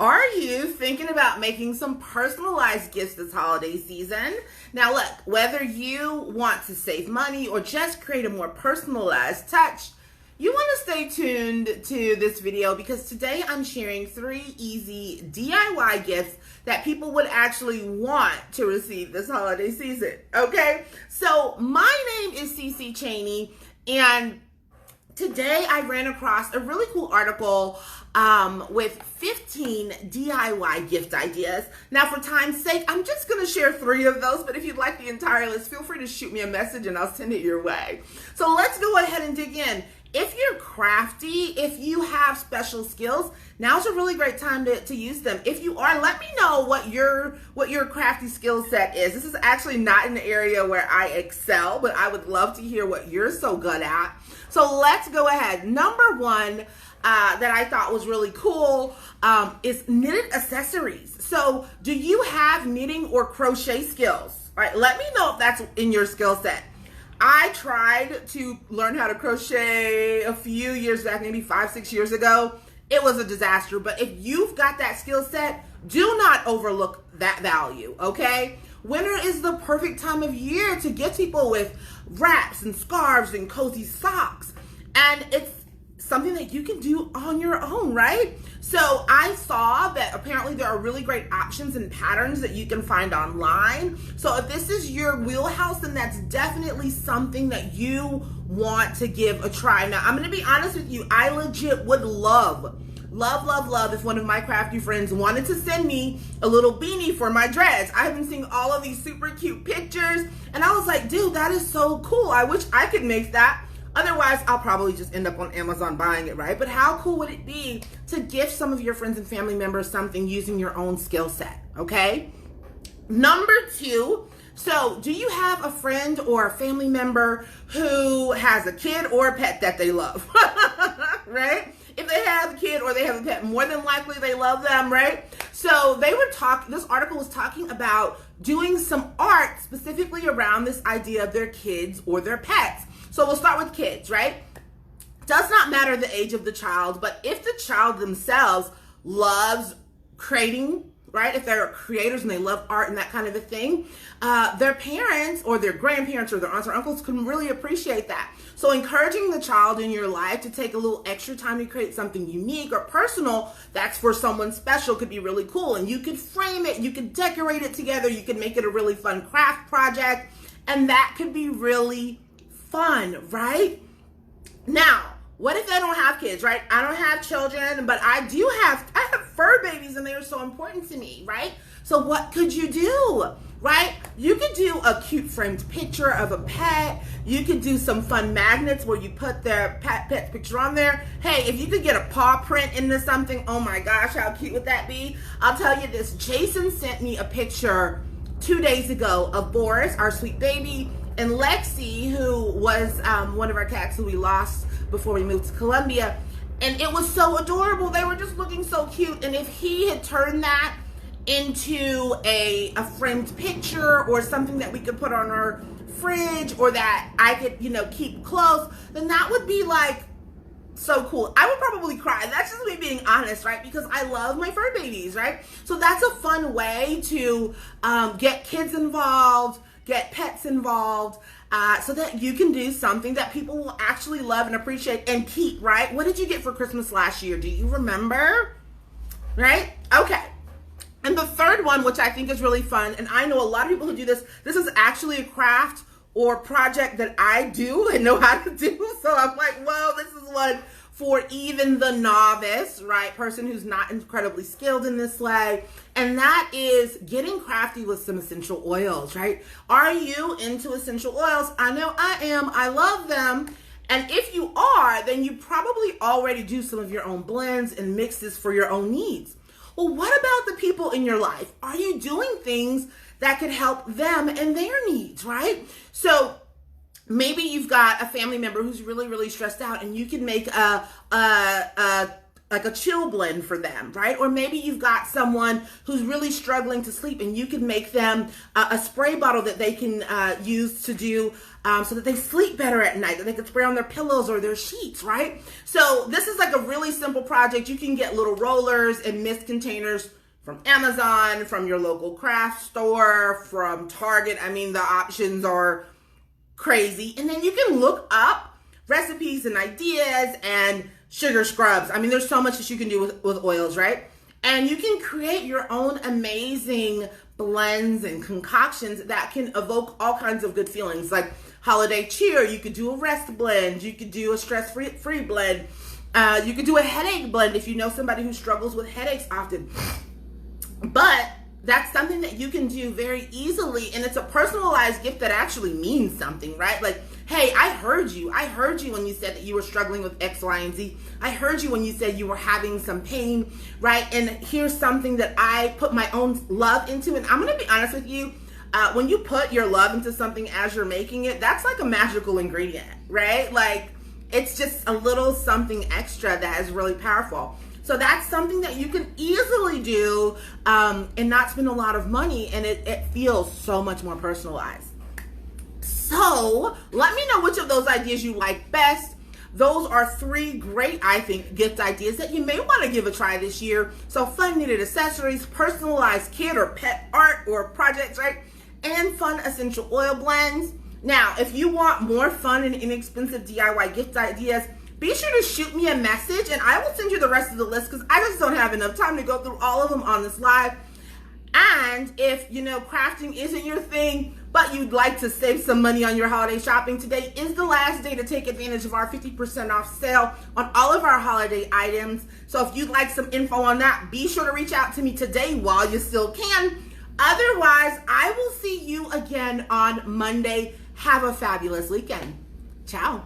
Are you thinking about making some personalized gifts this holiday season? Now look, whether you want to save money or just create a more personalized touch, you want to stay tuned to this video because today I'm sharing 3 easy DIY gifts that people would actually want to receive this holiday season, okay? So my name is CeCe Chaney, and today I ran across a really cool article with 15 DIY gift ideas. Now for time's sake, I'm just gonna share 3 of those, but if you'd like the entire list, feel free to shoot me a message and I'll send it your way. So let's go ahead and dig in. If you're crafty, if you have special skills, now's a really great time to use them. If you are, let me know what your crafty skill set is. This is actually not an area where I excel, but I would love to hear what you're so good at. So let's go ahead. Number 1 that I thought was really cool is knitted accessories. So do you have knitting or crochet skills? All right, let me know if that's in your skill set. I tried to learn how to crochet a few years back, maybe 5-6 years ago. It was a disaster, but if you've got that skill set, do not overlook that value, okay? Winter is the perfect time of year to get people with wraps and scarves and cozy socks. And it's something that you can do on your own, right? So I saw that apparently there are really great options and patterns that you can find online. So if this is your wheelhouse, then that's definitely something that you want to give a try. Now, I'm gonna be honest with you, I legit would love if one of my crafty friends wanted to send me a little beanie for my dreads. I've been seeing all of these super cute pictures, and I was like, dude, that is so cool. I wish I could make that. Otherwise, I'll probably just end up on Amazon buying it, right? But how cool would it be to gift some of your friends and family members something using your own skill set, okay? Number 2, so do you have a friend or a family member who has a kid or a pet that they love, right? If they have a kid or they have a pet, more than likely they love them, right? So they were this article was talking about doing some art specifically around this idea of their kids or their pets. So we'll start with kids, right? Does not matter the age of the child, but if the child themselves loves creating, right? If they're creators and they love art and that kind of a thing, their parents or their grandparents or their aunts or uncles can really appreciate that. So encouraging the child in your life to take a little extra time to create something unique or personal that's for someone special could be really cool. And you could frame it, you could decorate it together, you could make it a really fun craft project, and that could be really fun, right? Now, what if they don't have kids, right? I don't have children, but I have fur babies and they are so important to me, right? So what could you do, right? You could do a cute framed picture of a pet. You could do some fun magnets where you put their pet's picture on there. Hey, if you could get a paw print into something, oh my gosh, how cute would that be? I'll tell you this, Jason sent me a picture 2 days ago of Boris, our sweet baby, and Lexi, who was one of our cats who we lost before we moved to Colombia. And it was so adorable. They were just looking so cute. And if he had turned that into a framed picture or something that we could put on our fridge or that I could, keep close, then that would be like so cool. I would probably cry. That's just me being honest, right? Because I love my fur babies, right? So that's a fun way to get kids involved, get pets involved, so that you can do something that people will actually love and appreciate and keep, right? What did you get for Christmas last year? Do you remember? Right? Okay. And the third one, which I think is really fun, and I know a lot of people who do this, this is actually a craft or project that I do and know how to do. So I'm like, whoa, this is one for even the novice, right? Person who's not incredibly skilled in this way. And that is getting crafty with some essential oils, right? Are you into essential oils? I know I am. I love them. And if you are, then you probably already do some of your own blends and mixes for your own needs. Well, what about the people in your life? Are you doing things that could help them and their needs, right? So maybe you've got a family member who's really, really stressed out, and you can make a like a chill blend for them, right? Or maybe you've got someone who's really struggling to sleep and you can make them a spray bottle that they can use to do so that they sleep better at night, that they can spray on their pillows or their sheets, right? So this is like a really simple project. You can get little rollers and mist containers from Amazon, from your local craft store, from Target. I mean, the options are crazy. And then you can look up recipes and ideas and sugar scrubs. I mean, there's so much that you can do with oils, right? And you can create your own amazing blends and concoctions that can evoke all kinds of good feelings, like holiday cheer. You could do a rest blend. You could do a stress-free blend. You could do a headache blend if you know somebody who struggles with headaches often. But that's something that you can do very easily, and it's a personalized gift that actually means something, right? Like, hey, I heard you. I heard you when you said that you were struggling with X, Y, and Z. I heard you when you said you were having some pain, right? And here's something that I put my own love into. And I'm going to be honest with you, when you put your love into something as you're making it, that's like a magical ingredient, right? Like, it's just a little something extra that is really powerful. So that's something that you can easily do and not spend a lot of money, and it feels so much more personalized. So let me know which of those ideas you like best. Those are 3 great, I think, gift ideas that you may want to give a try this year. So fun knitted accessories, personalized kid or pet art or projects, right? And fun essential oil blends. Now, if you want more fun and inexpensive DIY gift ideas, be sure to shoot me a message and I will send you the rest of the list because I just don't have enough time to go through all of them on this live. And if, crafting isn't your thing, but you'd like to save some money on your holiday shopping, today is the last day to take advantage of our 50% off sale on all of our holiday items. So if you'd like some info on that, be sure to reach out to me today while you still can. Otherwise, I will see you again on Monday. Have a fabulous weekend. Ciao.